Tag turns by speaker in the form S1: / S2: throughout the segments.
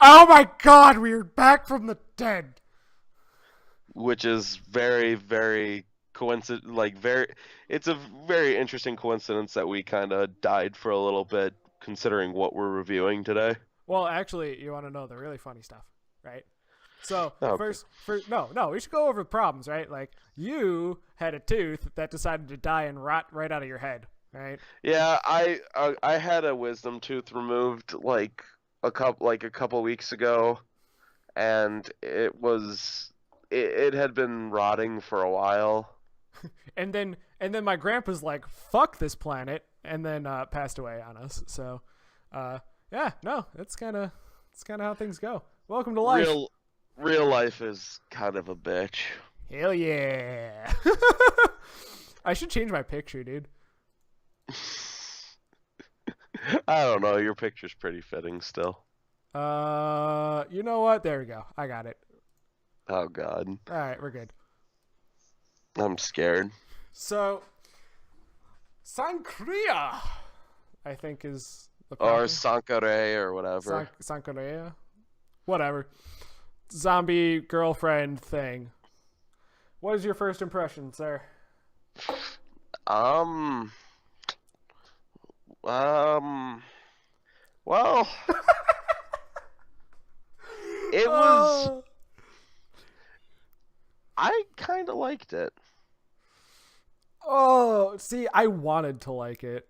S1: Oh my god, we are back from the dead.
S2: Which is very, very coincident. It's a very interesting coincidence that we kind of died for a little bit, considering what we're reviewing today.
S1: Well, actually, you want to know the really funny stuff, right? So
S2: Okay.
S1: first, no, we should go over the problems, right? Like you had a tooth that decided to die and rot right out of your head, right?
S2: Yeah, I had a wisdom tooth removed like a couple weeks ago, and it had been rotting for a while.
S1: And then my grandpa's like, "Fuck this planet," and then passed away on us. So, uh, yeah, no, it's kind of how things go. Welcome to life.
S2: Real real life is kind of a bitch.
S1: Hell yeah. I should change my picture, dude.
S2: I don't know, your picture's pretty fitting still.
S1: You know what? There we go. I got it.
S2: Oh God,
S1: All right, we're good.
S2: I'm scared.
S1: So, Sankarea, I think is the
S2: Or
S1: proper
S2: Sankarea or whatever.
S1: Sankarea, whatever. Zombie girlfriend thing. What is your first impression, sir?
S2: Um, um, well, it was.
S1: Oh,
S2: I kind of liked it.
S1: oh, see, I wanted to like it.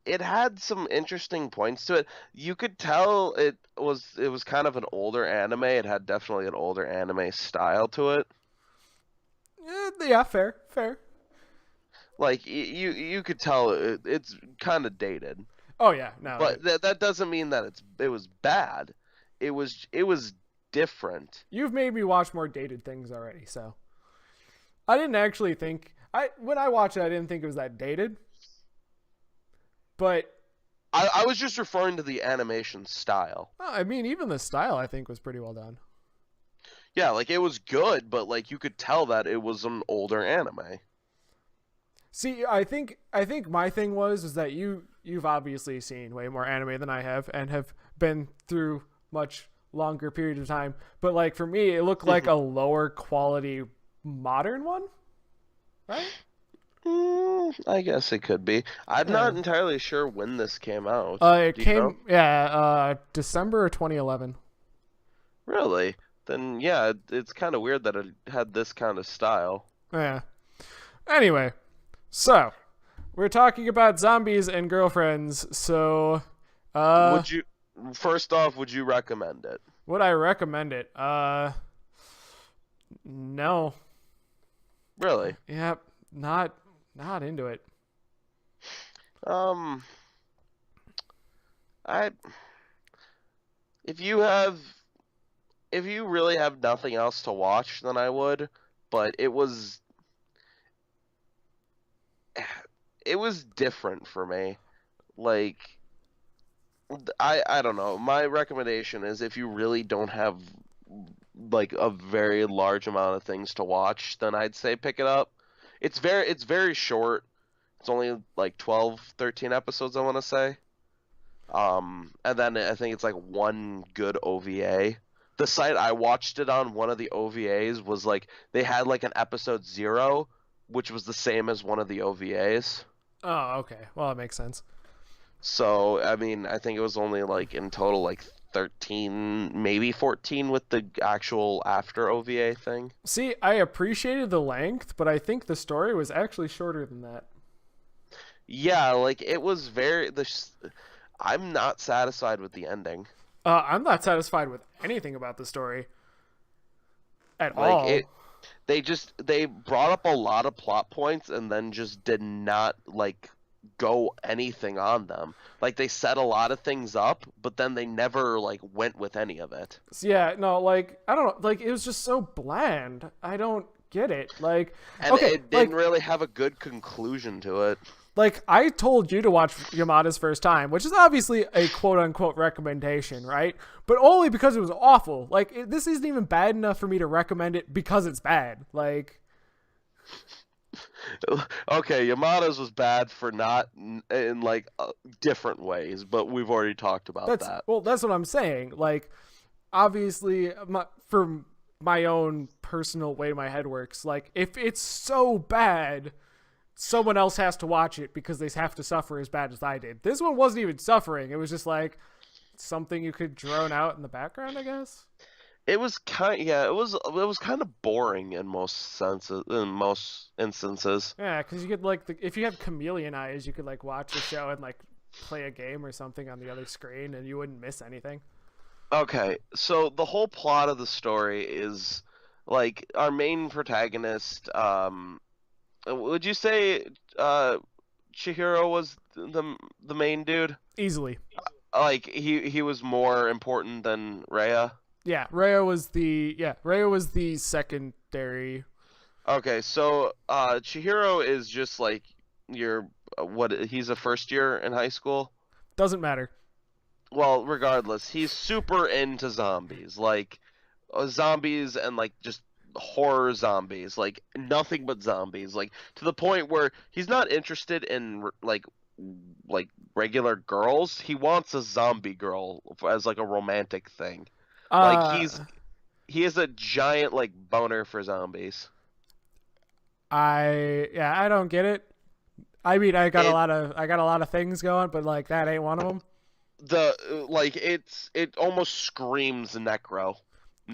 S2: It had some interesting points to it. You could tell it was kind of an older anime. It had definitely an older anime style to it.
S1: Yeah, fair, fair.
S2: Like you could tell it's kind of dated.
S1: Oh yeah, no,
S2: But that doesn't mean that it was bad. It was different.
S1: you've made me watch more dated things already, so I didn't actually think I when I watched it, I didn't think it was that dated, but
S2: I was just referring to the animation style.
S1: I mean, even the style I think was pretty well done.
S2: Yeah, like it was good, but like you could tell that it was an older anime.
S1: See, I think my thing was is that you've obviously seen way more anime than I have and have been through much longer period of time. But like for me, it looked like a lower quality modern one, right?
S2: I guess it could be. I'm
S1: Yeah.
S2: not entirely sure when this came out.
S1: It
S2: Do you know?
S1: came December of 2011.
S2: Really? Then yeah, it's kind of weird that it had this kind of style.
S1: Yeah. Anyway, so we're talking about zombies and girlfriends. So, uh,
S2: Would you, first off, would you recommend it?
S1: would I recommend it? No.
S2: Really?
S1: Yep. Not into it.
S2: Um, I if you have if you really have nothing else to watch, then I would. But it was different for me. Like I don't know. My recommendation is if you really don't have like a very large amount of things to watch, then I'd say pick it up. It's very short. It's only like 12, 13 episodes, I want to say. And then I think it's like one good OVA. The site I watched it on, one of the OVAs was like they had like an episode 0, which was the same as one of the OVAs.
S1: Oh, okay. Well, that makes sense.
S2: So, I mean, I think it was only like in total like 13, maybe 14 with the actual after OVA thing.
S1: See, I appreciated the length, but I think the story was actually shorter than that.
S2: Yeah, like it was I'm not satisfied with the ending.
S1: I'm not satisfied with anything about the story at
S2: Like
S1: all.
S2: they brought up a lot of plot points and then just did not like go anything on them. Like they set a lot of things up, but then they never like went with any of it.
S1: So, yeah, no, like I don't know, like it was just so bland. I don't get it. Like,
S2: And
S1: okay,
S2: it didn't
S1: like
S2: really have a good conclusion to it.
S1: like I told you to watch Yamada's First Time, which is obviously a quote unquote recommendation, right? But only because it was awful. Like this isn't even bad enough for me to recommend it because it's bad. Like
S2: Okay, Yamada's was bad for not in like different ways, but we've already talked about that.
S1: That's what I'm saying. Like, obviously, for my own personal way my head works, like, if it's so bad, someone else has to watch it because they have to suffer as bad as I did. This one wasn't even suffering. It was just like something you could drone out in the background, I guess.
S2: It was it was kind of boring in most instances.
S1: Yeah, because you could like if you have chameleon eyes, you could like watch the show and like play a game or something on the other screen, and you wouldn't miss anything.
S2: Okay, so the whole plot of the story is like our main protagonist. Would you say Chihiro was the main dude?
S1: Easily.
S2: Like he was more important than Rhea?
S1: Yeah, Rhea was the secondary.
S2: Okay, so Chihiro is just like your what he's a first year in high school?
S1: Doesn't matter.
S2: Well, regardless, he's super into zombies. Like zombies and like just horror zombies, like nothing but zombies, like to the point where he's not interested in like regular girls. He wants a zombie girl as like a romantic thing. Like he is a giant like boner for zombies.
S1: I don't get it. I mean, I got a lot of things going, but like that ain't one of them.
S2: It almost screams necrophilia.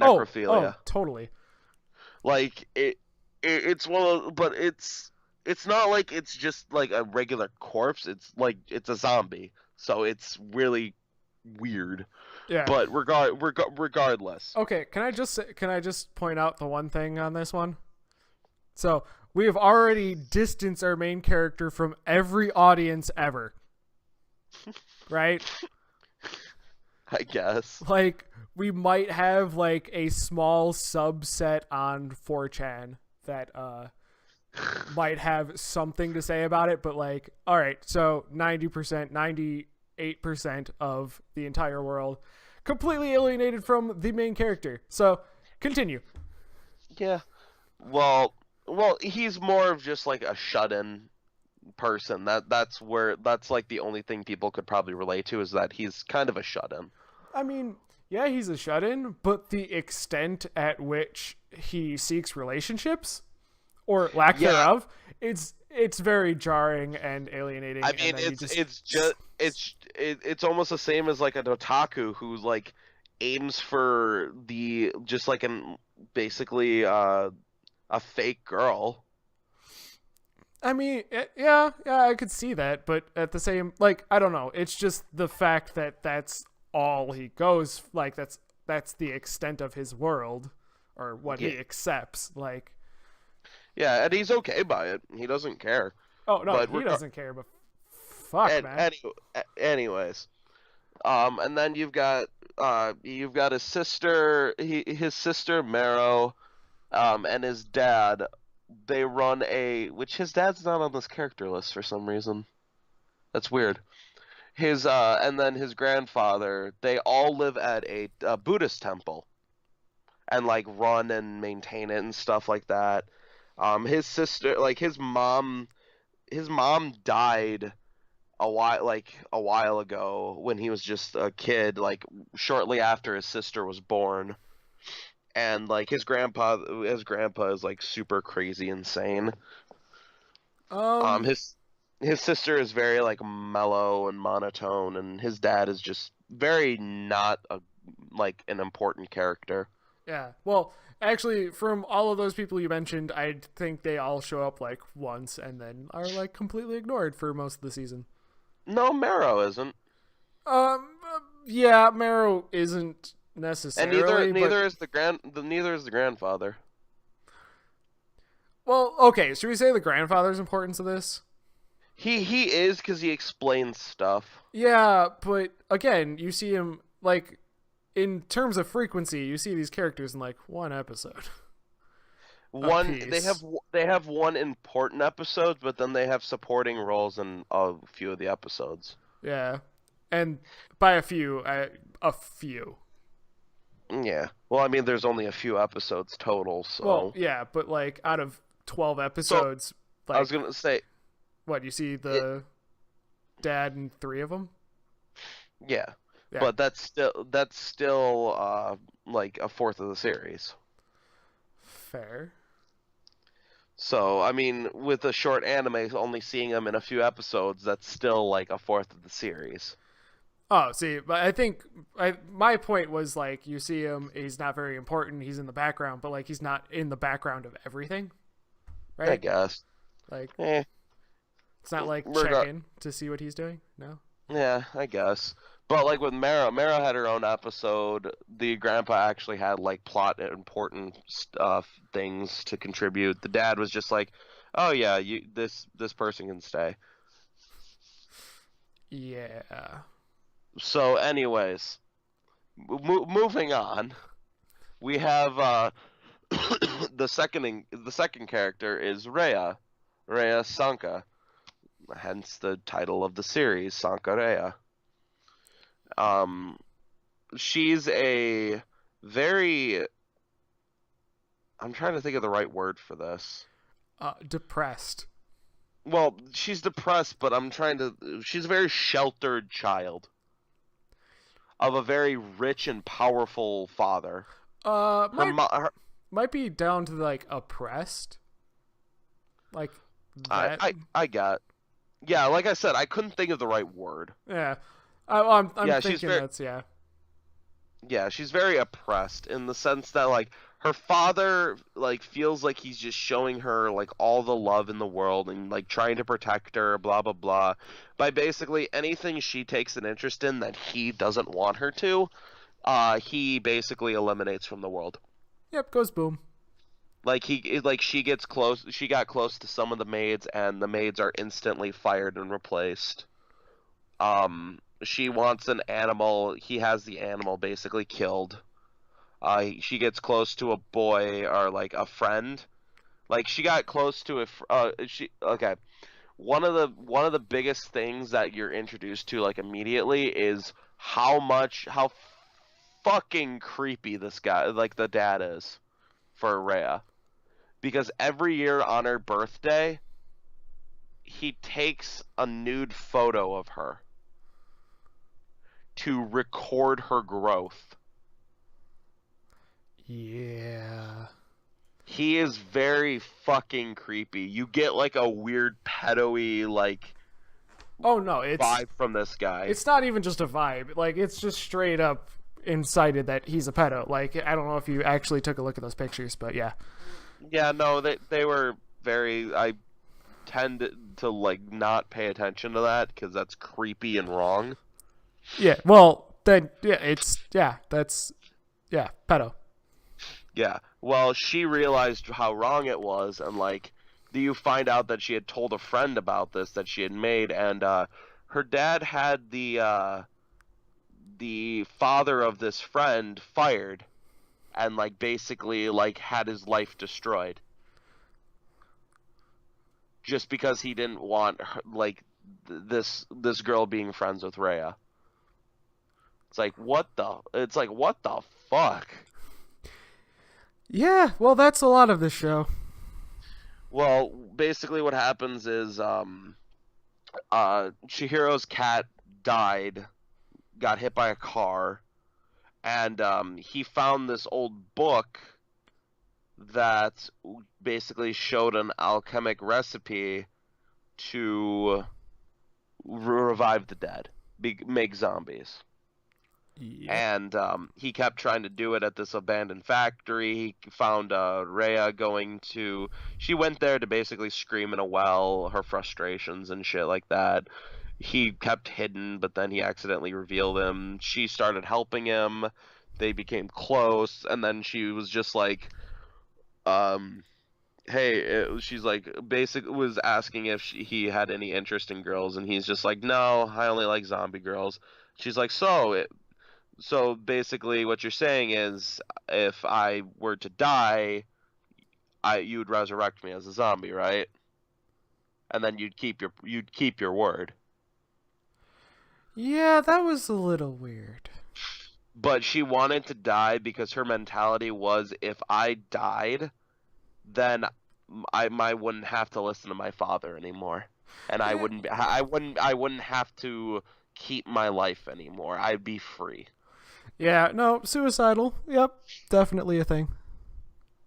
S1: Oh, totally.
S2: Like it's one of, but it's not like it's just like a regular corpse. It's like it's a zombie, so it's really weird.
S1: Yeah.
S2: But regardless.
S1: Okay, can I just point out the one thing on this one? So we have already distanced our main character from every audience ever. Right?
S2: I guess.
S1: Like, we might have like a small subset on 4chan that might have something to say about it, but like, all right, so 90%, 98% of the entire world completely alienated from the main character. So, continue.
S2: Yeah. Well, he's more of just like a shut-in person. That's like the only thing people could probably relate to is that he's kind of a shut-in.
S1: I mean, yeah, he's a shut-in, but the extent at which he seeks relationships or lack thereof, it's very jarring and alienating.
S2: I mean, it's almost the same as like an otaku who like aims for the just like basically a fake girl.
S1: I mean, yeah, I could see that, but at the same, like, I don't know. It's just the fact that that's all he goes, like, that's the extent of his world, or what he accepts, like.
S2: Yeah, and he's okay by it. He doesn't care.
S1: Oh, no, he doesn't care, but fuck, man.
S2: Anyways. And then you've got his sister, his sister Marrow, and his dad. They run which his dad's not on this character list for some reason. That's weird. And then his grandfather, they all live at a Buddhist temple and like run and maintain it and stuff like that. His sister, like his mom died a while ago when he was just a kid, like shortly after his sister was born. And like his grandpa is like super crazy insane. His sister is very like mellow and monotone, and his dad is just very not an important character.
S1: Yeah. Well, actually, from all of those people you mentioned, I think they all show up like once and then are like completely ignored for most of the season.
S2: No, Marrow isn't.
S1: Yeah, Marrow isn't necessarily.
S2: And neither is the grandfather.
S1: Well, okay. Should we say the grandfather's importance of this?
S2: He is because he explains stuff.
S1: Yeah, but again, you see him like in terms of frequency. You see these characters in like one episode.
S2: They have one important episode, but then they have supporting roles in a few of the episodes.
S1: Yeah, and by a few.
S2: Yeah. Well, I mean, there's only a few episodes total, so.
S1: Well, yeah, but like out of 12 episodes,
S2: I was
S1: Like,
S2: gonna say,
S1: what, you see
S2: it,
S1: the dad and three of them?
S2: yeah,
S1: Yeah.
S2: but that's still like a fourth of the series.
S1: Fair.
S2: So I mean, with a short anime, only seeing them in a few episodes, that's still like a fourth of the series.
S1: Oh, see, but I think my point was like you see him, he's not very important, he's in the background, but like he's not in the background of everything,
S2: I
S1: right?
S2: guess.
S1: Like
S2: Eh,
S1: it's not like check
S2: regard.
S1: in to see what he's doing. No.
S2: Yeah, I guess. But like with Mara had her own episode. The grandpa actually had like plot important stuff, things to contribute. The dad was just like, "Oh yeah, this person can stay."
S1: Yeah.
S2: So, anyways, moving on, we have the second character is Rhea Sanka, hence the title of the series, Sankarea. Um, she's a very I'm trying to think of the right word for this.
S1: Depressed.
S2: Well, she's depressed, but she's a very sheltered child of a very rich and powerful father. Her,
S1: Might
S2: mo- her
S1: might be down to like oppressed, like
S2: I,
S1: that.
S2: I got. Yeah, like I said, I couldn't think of the right word.
S1: Yeah. I'm
S2: Yeah, she's
S1: thinking
S2: very
S1: that's yeah.
S2: yeah, she's very oppressed in the sense that like her father like feels like he's just showing her like all the love in the world and like trying to protect her, blah blah blah. By basically anything she takes an interest in that he doesn't want her to, he basically eliminates from the world.
S1: Yep, goes boom.
S2: Like she got close to some of the maids and the maids are instantly fired and replaced. She wants an animal, he has the animal basically killed. She gets close to a boy or like a friend. Like she got close to she okay. One of the biggest things that you're introduced to like immediately is how fucking creepy this guy like the dad is for Rhea. Because every year on her birthday, he takes a nude photo of her to record her growth.
S1: Yeah.
S2: He is very fucking creepy. You get like a weird pedo-y like
S1: Oh no, it's
S2: vibe from this guy.
S1: it's not even just a vibe. Like it's just straight up incited that he's a pedo. Like I don't know if you actually took a look at those pictures, but yeah.
S2: Yeah, no, they were very. I tend to like not pay attention to that because that's creepy and wrong.
S1: Yeah. Well, then yeah, that's pedo.
S2: Yeah. Well, she realized how wrong it was, and like, you find out that she had told a friend about this that she had made, and her dad had the father of this friend fired, and like basically like had his life destroyed, just because he didn't want her, like this girl being friends with Rhea. It's like what the fuck?
S1: Yeah, well that's a lot of this show.
S2: Well, basically what happens is Chihiro's cat died, got hit by a car, and he found this old book that basically showed an alchemic recipe to revive the dead, make zombies.
S1: Yep.
S2: And he kept trying to do it at this abandoned factory. He found Rhea going to. She went there to basically scream in a well her frustrations and shit like that. He kept hidden, but then he accidentally revealed him. She started helping him. They became close, and then she was just like, "Hey," she's like, basically was asking if he had any interest in girls, and he's just like, "No, I only like zombie girls." She's like, so basically, what you're saying is, if I were to die, you would resurrect me as a zombie, right? And then you'd keep your word.
S1: Yeah, that was a little weird.
S2: But she wanted to die because her mentality was, if I died, then I wouldn't have to listen to my father anymore, and
S1: Yeah,
S2: I wouldn't have to keep my life anymore. I'd be free.
S1: yeah, no, suicidal. Yep, definitely a thing.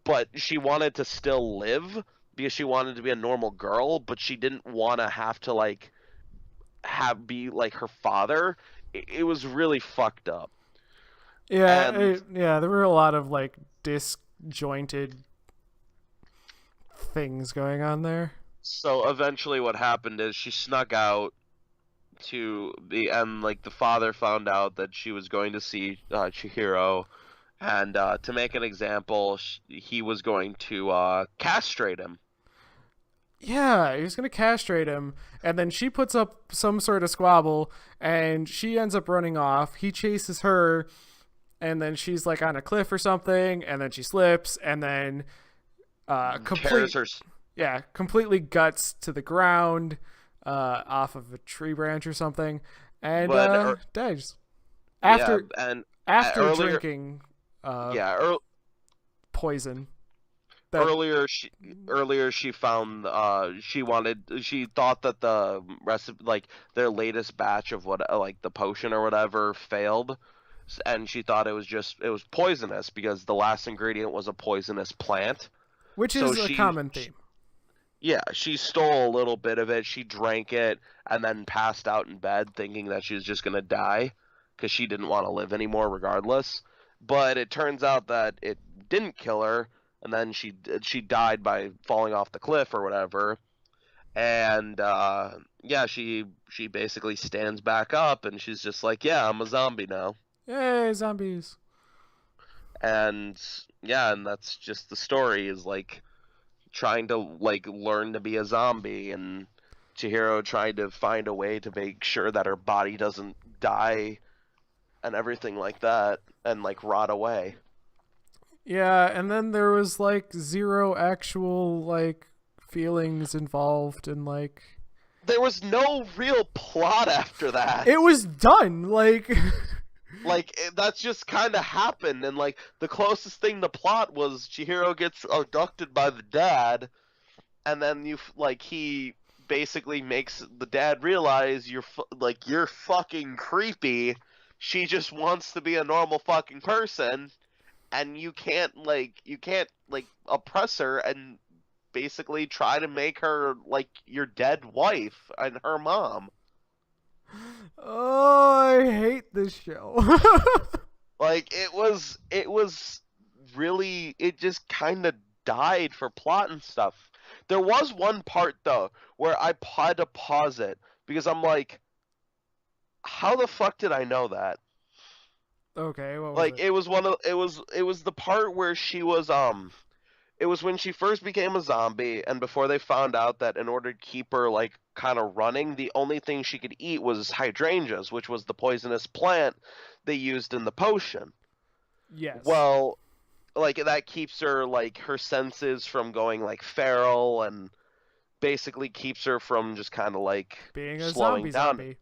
S2: But she wanted to still live because she wanted to be a normal girl, but she didn't want to have to like have be like her father. It was really fucked up.
S1: Yeah,
S2: And
S1: yeah, there were a lot of like disjointed things going on there.
S2: so eventually what happened is she snuck out to the and like the father found out that she was going to see Chihiro, and to make an example, he was going to castrate him.
S1: Yeah, he was gonna castrate him, and then she puts up some sort of squabble, and she ends up running off. He chases her, and then she's like on a cliff or something, and then she slips, and then
S2: Tears her.
S1: completely guts to the ground, off of a tree branch or something, and
S2: But
S1: dies
S2: yeah,
S1: after
S2: and
S1: after
S2: earlier,
S1: drinking
S2: yeah,
S1: poison. That
S2: earlier she found she thought that the recipe, like their latest batch of what like the potion or whatever, failed, and she thought it was poisonous because the last ingredient was a poisonous plant.
S1: which
S2: So
S1: is a common theme.
S2: yeah, she stole a little bit of it. She drank it and then passed out in bed thinking that she was just gonna die because she didn't want to live anymore regardless. But it turns out that it didn't kill her, and then she died by falling off the cliff or whatever. And yeah, she basically stands back up and she's just like, yeah, I'm a zombie now.
S1: Yay, zombies!
S2: And yeah, and that's just the story, is like trying to like learn to be a zombie, and Chihiro trying to find a way to make sure that her body doesn't die and everything like that and like rot away.
S1: Yeah, and then there was like zero actual like feelings involved, and like
S2: There was no real plot after that.
S1: it was done. Like
S2: Like that's just kind of happened, and like the closest thing to plot was Chihiro gets abducted by the dad, and then like he basically makes the dad realize you're fucking creepy. She just wants to be a normal fucking person, and you can't like oppress her and basically try to make her like your dead wife and her mom.
S1: oh, I hate this show.
S2: Like it was really, it just kind of died for plot and stuff. There was one part though where I had to pause it because I'm like, how the fuck did I know that?
S1: Okay, what was
S2: Like
S1: it?
S2: it was the part where she was it was when she first became a zombie, and before they found out that in order to keep her like kind of running, the only thing she could eat was hydrangeas, which was the poisonous plant they used in the potion.
S1: Yes.
S2: Well, like that keeps her like her senses from going like feral, and basically keeps her from just kind of like
S1: Being a
S2: slowing down.
S1: zombie.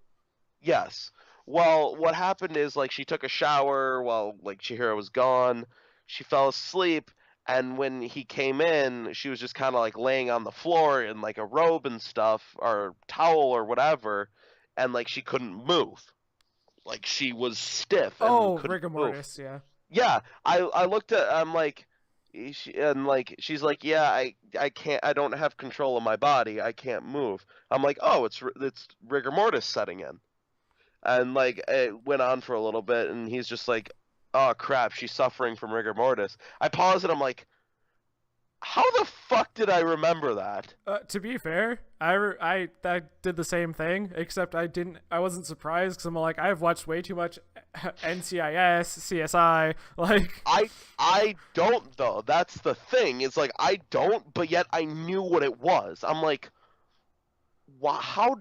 S2: Yes. Well, what happened is like she took a shower while like Chihiro was gone. She fell asleep, and when he came in, she was just kind of like laying on the floor in like a robe and stuff or towel or whatever, and like she couldn't move. Like she was stiff and
S1: Oh,
S2: couldn't
S1: rigor
S2: move.
S1: mortis, yeah.
S2: Yeah, I looked at, I'm like, and like she's like, yeah, I can't, I don't have control of my body, I can't move. I'm like, oh, it's rigor mortis setting in. And like it went on for a little bit, and he's just like, oh crap, she's suffering from rigor mortis. I paused and I'm like, how the fuck did I remember that?
S1: To be fair, I did the same thing, except I wasn't surprised because I'm like, I've watched way too much NCIS, CSI, like.
S2: I don't though. That's the thing. It's like I don't, but yet I knew what it was. I'm like, how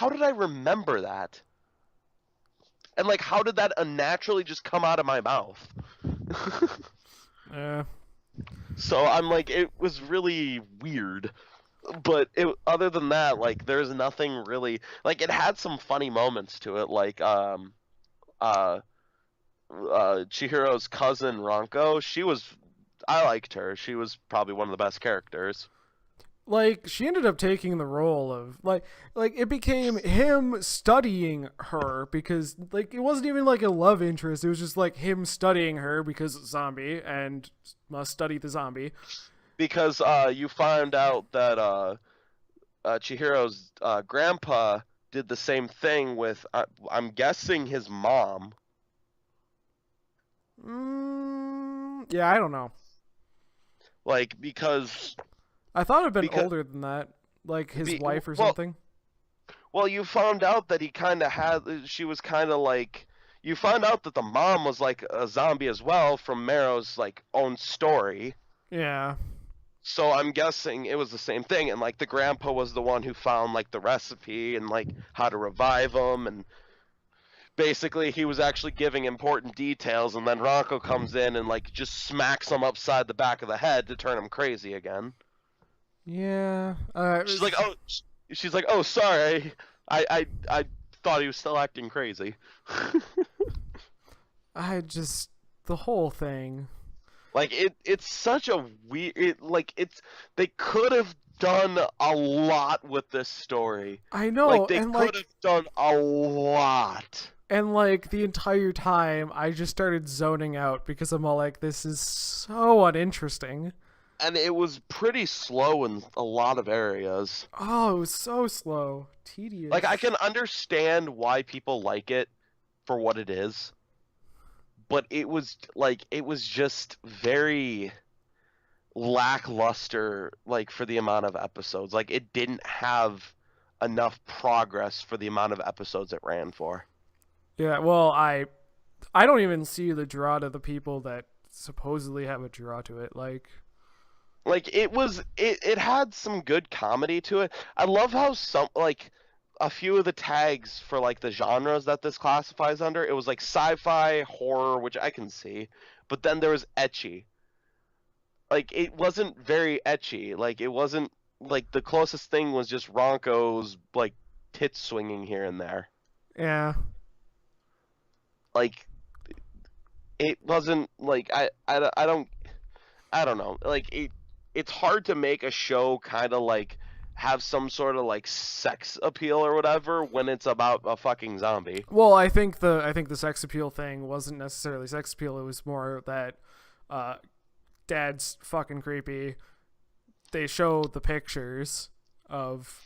S2: did I remember that? And like, how did that unnaturally just come out of my mouth?
S1: Yeah.
S2: So I'm like, it was really weird. But other than that, like, there's nothing really, like, it had some funny moments to it, like uh Chihiro's cousin Ranko. I liked her. She was probably one of the best characters.
S1: like she ended up taking the role of like it became him studying her because like it wasn't even like a love interest. It was just like him studying her because zombie and must study the zombie.
S2: Because you found out that Chihiro's grandpa did the same thing with I'm guessing his mom.
S1: Yeah, I don't know.
S2: Like because
S1: I thought it'd been older than that, like his wife or something.
S2: Well, you found out that he kind of had. She was kind of like. You found out that the mom was like a zombie as well from Mero's like own story.
S1: Yeah.
S2: So I'm guessing it was the same thing, and like the grandpa was the one who found like the recipe and like how to revive him, and basically he was actually giving important details, and then Ranko comes in and like just smacks him upside the back of the head to turn him crazy again.
S1: Yeah.
S2: She's like, oh, sorry, I thought he was still acting crazy.
S1: The whole thing.
S2: Like it's such a weird. They could have done a lot with this story.
S1: I know.
S2: Like they could have done a lot.
S1: And like the entire time, I just started zoning out because I'm all like, this is so uninteresting.
S2: And it was pretty slow in a lot of areas.
S1: Oh, it was so slow, tedious.
S2: Like I can understand why people like it for what it is. But it was just very lackluster, like for the amount of episodes. Like it didn't have enough progress for the amount of episodes it ran for.
S1: Yeah, well, I don't even see the draw to the people that supposedly have a draw to it. Like
S2: it had some good comedy to it. I love how a few of the tags for like the genres that this classifies under, it was like sci-fi, horror, which I can see, but then there was ecchi. Like it wasn't very ecchi. Like it wasn't like the closest thing was just Ronko's like tits swinging here and there.
S1: Yeah.
S2: Like it wasn't like I don't know. Like it's hard to make a show kind of like have some sort of like sex appeal or whatever when it's about a fucking zombie.
S1: Well, I think the sex appeal thing wasn't necessarily sex appeal. It was more that dad's fucking creepy. They show the pictures of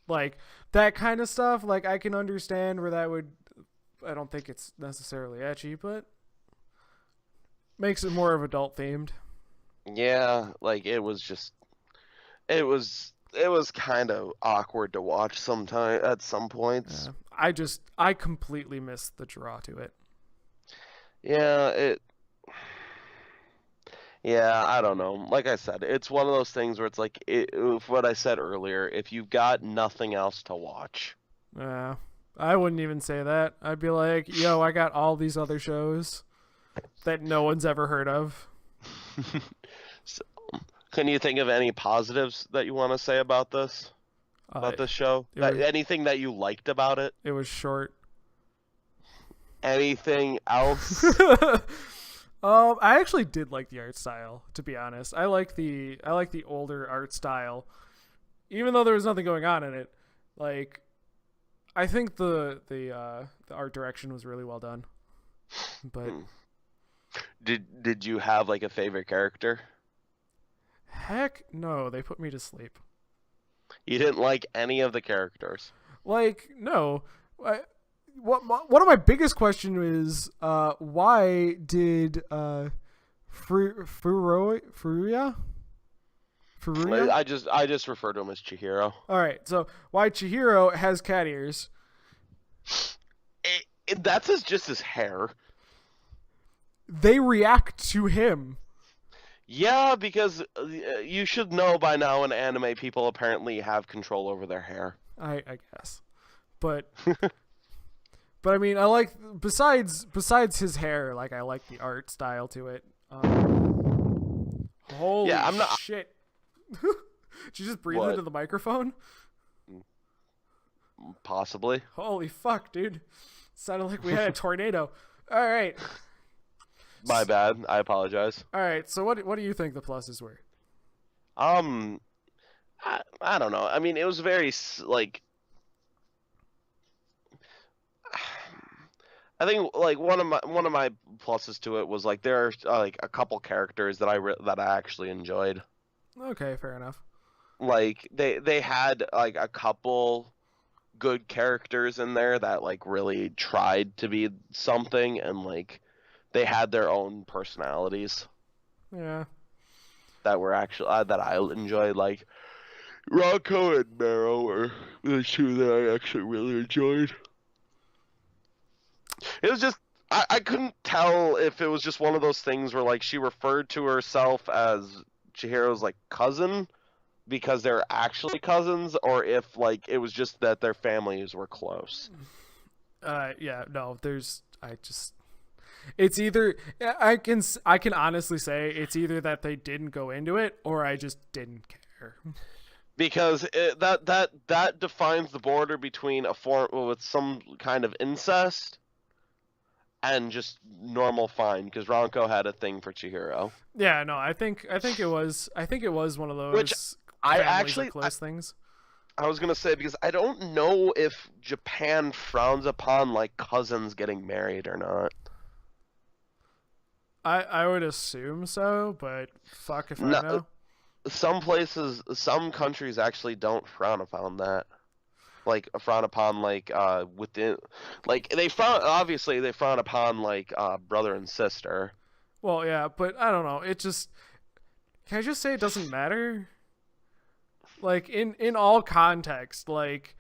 S1: like that kind of stuff. Like I can understand where that would. I don't think it's necessarily ecchi, but makes it more of adult themed.
S2: Yeah, like it was kind of awkward to watch sometime at some points.
S1: I completely missed the draw to it.
S2: Yeah, I don't know. Like I said, it's one of those things where it's like what I said earlier, if you've got nothing else to watch.
S1: Yeah. I wouldn't even say that. I'd be like, yo, I got all these other shows that no one's ever heard of.
S2: So, can you think of any positives that you want to say about this? About this show? Anything that you liked about it?
S1: It was short.
S2: Anything else?
S1: I actually did like the art style, to be honest. I like the older art style. Even though there was nothing going on in it. Like I think the art direction was really well done. But
S2: did you have like a favorite character?
S1: Heck no, they put me to sleep.
S2: You didn't like any of the characters?
S1: Like no. One of my biggest questions is why did Furuya?
S2: I just refer to him as Chihiro.
S1: All right, so why Chihiro has cat ears?
S2: That's just his hair.
S1: They react to him.
S2: Yeah, because you should know by now in anime people apparently have control over their hair.
S1: I guess, but I mean, I like besides his hair, like I like the art style to it. Holy shit! Did you just breathe into the microphone?
S2: Possibly.
S1: Holy fuck, dude! Sounded like we had a tornado. All right.
S2: My bad. I apologize.
S1: All right. So what do you think the pluses were?
S2: Um, I don't know. I mean, it was very like I think like one of my pluses to it was like there are like a couple characters that that I actually enjoyed.
S1: Okay, fair enough.
S2: Like they had like a couple good characters in there that like really tried to be something, and like they had their own personalities
S1: Yeah.
S2: that were actually that I enjoyed. Like Rocco and Marrow were the two that I actually really enjoyed. It was just I couldn't tell if it was just one of those things where like she referred to herself as Chihiro's like cousin because they're actually cousins, or if like it was just that their families were close.
S1: Yeah, no, it's either I can honestly say it's either that they didn't go into it or I just didn't care.
S2: Because that defines the border between a form with some kind of incest and just normal fine. Because Ronko had a thing for Chihiro,
S1: Yeah, no, I think it was one of
S2: which
S1: those
S2: I
S1: families
S2: actually
S1: are close things.
S2: I was gonna say, because I don't know if Japan frowns upon like cousins getting married or not.
S1: I would assume so, but fuck if I
S2: No,
S1: know.
S2: some countries actually don't frown upon that. Like frown upon like within, like obviously they frown upon like brother and sister.
S1: Well, yeah, but I don't know. It just can I just say it doesn't matter? Like in all context, like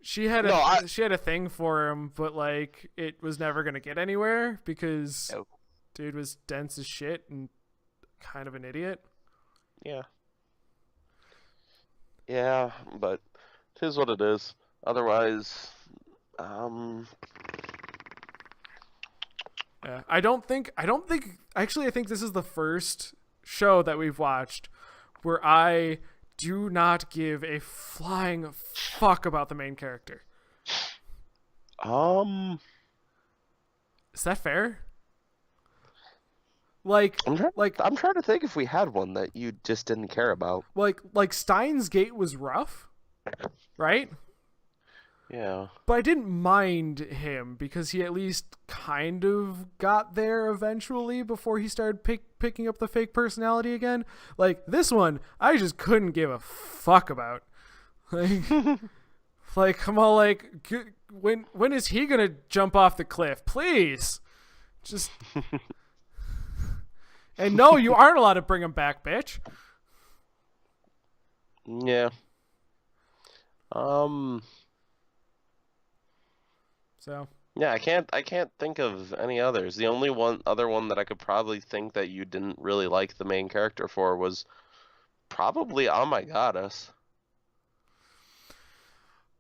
S2: No,
S1: she had a thing for him, but like it was never gonna get anywhere because
S2: oh,
S1: dude was dense as shit and kind of an idiot.
S2: yeah, yeah, but it is what it is. Otherwise, um,
S1: Yeah, I don't think actually I think this is the first show that we've watched where I do not give a flying fuck about the main character.
S2: um,
S1: Is that fair? Like
S2: I'm trying.
S1: like
S2: I'm trying to think if we had one that you just didn't care about.
S1: like Steins Gate was rough, right?
S2: Yeah.
S1: But I didn't mind him because he at least kind of got there eventually before he started picking up the fake personality again. Like this one, I just couldn't give a fuck about. Like, like I'm all like, when is he gonna jump off the cliff? Please, just. And no, you aren't allowed to bring him back, bitch.
S2: Yeah. Um.
S1: So
S2: Yeah, I can't think of any others. The only other one that I could probably think that you didn't really like the main character for was probably Oh My Goddess.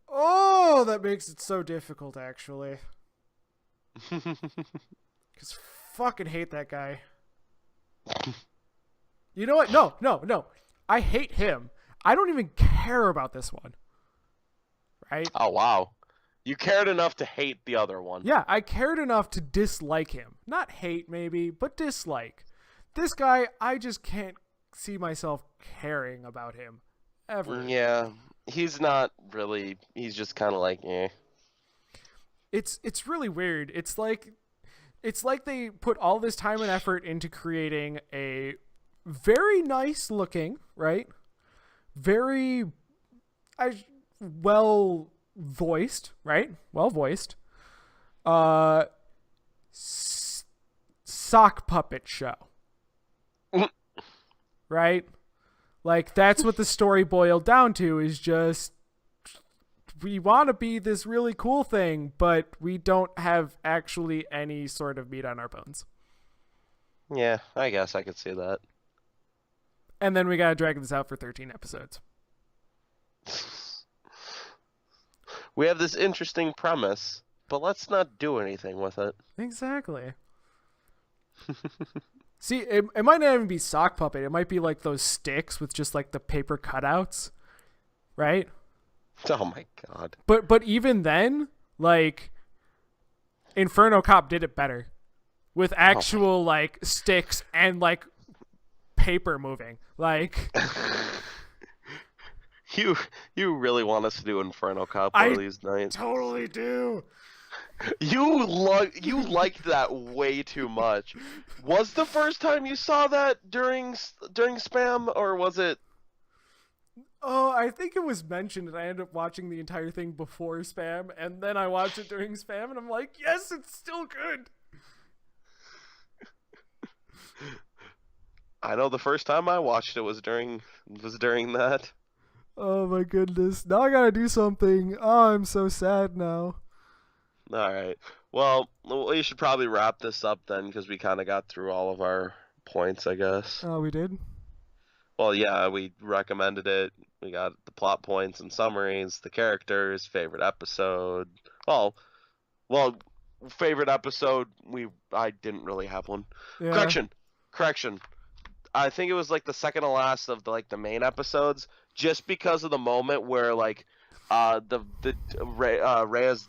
S1: oh, that makes it so difficult, actually. Cause fucking hate that guy. You know what? No. I hate him. I don't even care about this one. Right?
S2: Oh wow. You cared enough to hate the other one.
S1: Yeah, I cared enough to dislike him. Not hate, maybe, but dislike. This guy, I just can't see myself caring about him. Ever.
S2: Yeah. He's not really, he's just kind of like, eh.
S1: It's really weird. It's like they put all this time and effort into creating a very nice looking, right? Very well voiced, right? Well voiced. Sock puppet show. Right? Like that's what the story boiled down to is just we want to be this really cool thing, but we don't have actually any sort of meat on our bones.
S2: Yeah, I guess I could see that.
S1: And then we got to drag this out for 13 episodes.
S2: We have this interesting premise, but let's not do anything with it.
S1: Exactly. See, it might not even be sock puppet. It might be like those sticks with just like the paper cutouts, right?
S2: Oh my god.
S1: But even then, like Inferno Cop did it better with actual like sticks and like paper moving. Like,
S2: you really want us to do Inferno Cop one of these nights?
S1: Totally do.
S2: You liked that way too much. Was the first time you saw that during spam, or was it?
S1: Oh, I think it was mentioned, and I ended up watching the entire thing before spam, and then I watched it during spam, and I'm like, yes, it's still good.
S2: I know the first time I watched it was during that.
S1: Oh my goodness. Now I gotta do something. Oh, I'm so sad now.
S2: Alright. Well, we should probably wrap this up then, because we kind of got through all of our points, I guess.
S1: Oh, we did?
S2: Well, yeah, we recommended it. We got the plot points and summaries, the characters, favorite episode. Well, favorite episode, I didn't really have one.
S1: Yeah.
S2: Correction. I think it was like the second to last of the main episodes, just because of the moment where Rhea's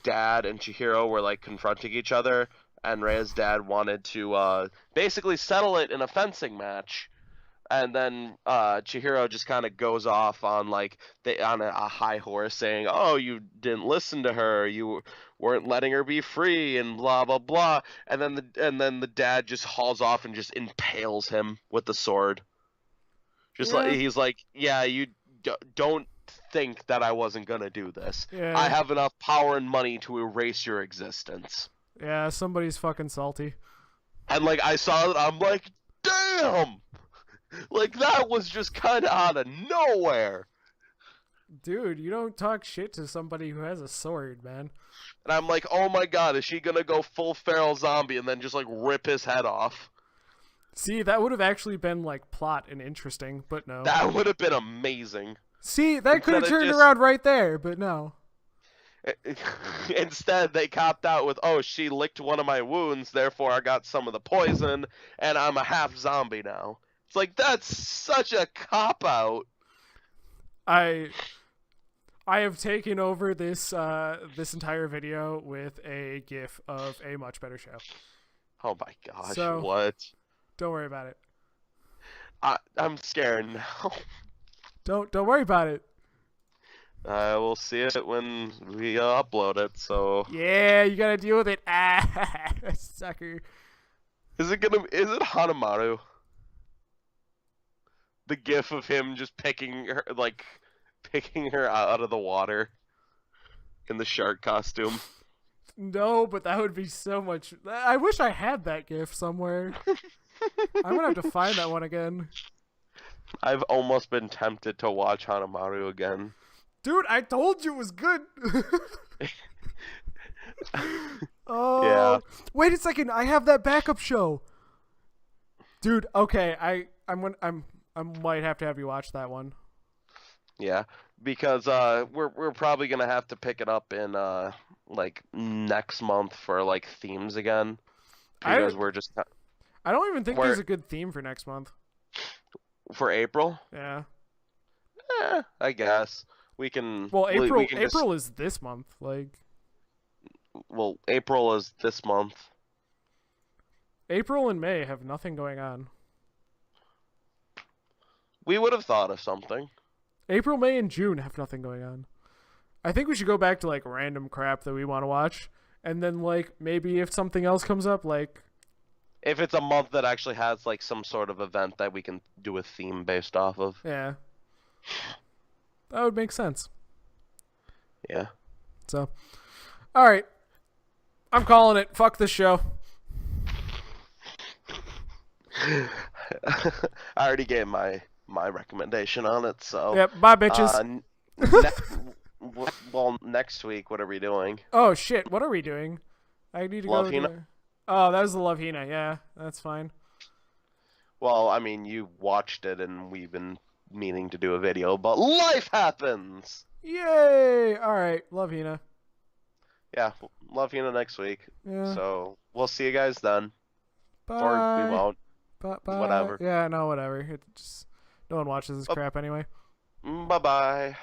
S2: dad and Chihiro were like confronting each other, and Rhea's dad wanted to basically settle it in a fencing match, and then Chihiro just kind of goes off on on a high horse saying, "Oh, you didn't listen to her, you weren't letting her be free," and blah blah blah, and then the dad just hauls off and just impales him with the sword. He's like, "Yeah, you don't think that I wasn't gonna do this.
S1: Yeah.
S2: I have enough power and money to erase your existence."
S1: Yeah, somebody's fucking salty.
S2: And I saw it, I'm like, damn! That was just kind of out of nowhere.
S1: Dude, you don't talk shit to somebody who has a sword, man.
S2: And I'm like, oh my god, is she gonna go full feral zombie and then just rip his head off?
S1: See, that would have actually been plot and interesting, but no.
S2: That would have been amazing.
S1: See, that could have turned around right there, but no.
S2: Instead, they copped out with, "Oh, she licked one of my wounds, therefore I got some of the poison, and I'm a half zombie now." It's like, that's such a cop-out.
S1: I have taken over this entire video with a GIF of a much better show.
S2: Oh my gosh,
S1: so,
S2: what?
S1: Don't worry about it.
S2: I'm scared now.
S1: Don't worry about it.
S2: We'll see it when we upload it, so...
S1: Yeah, you gotta deal with it. Ah, sucker.
S2: Is it Hanamaru? The gif of him just picking her out of the water in the shark costume.
S1: No, but that would be so much... I wish I had that gif somewhere. I'm gonna have to find that one again.
S2: I've almost been tempted to watch Hanamaru again.
S1: Dude, I told you it was good. Oh,
S2: yeah.
S1: Wait a second, I have that backup show. Dude, okay, I might have to have you watch that one.
S2: Yeah, because we're probably gonna have to pick it up in next month for themes again, because we're just.
S1: I don't even think there's a good theme for next month.
S2: For April?
S1: Yeah.
S2: I guess we can.
S1: Well, April is this month,
S2: Well, April is this month.
S1: April and May have nothing going on.
S2: We would have thought of something.
S1: April, May, and June have nothing going on. I think we should go back to random crap that we want to watch, and then maybe if something else comes up,
S2: if it's a month that actually has some sort of event that we can do a theme based off of.
S1: Yeah. That would make sense.
S2: Yeah.
S1: So, all right. I'm calling it. Fuck this show.
S2: I already gave my recommendation on it, so.
S1: Yep. Bye, bitches.
S2: Well, next week, what are we doing?
S1: Oh shit! What are we doing? I need to
S2: Love
S1: go.
S2: Hina?
S1: Oh, that was the Love Hina. Yeah, that's fine.
S2: Well, I mean, you watched it, and we've been meaning to do a video, but life happens.
S1: Yay! All right, Love Hina.
S2: Yeah, Love Hina next week.
S1: Yeah.
S2: So we'll see you guys then.
S1: Bye.
S2: Or we won't.
S1: Bye.
S2: Whatever.
S1: Yeah, no, whatever. No one watches this crap anyway.
S2: Bye-bye.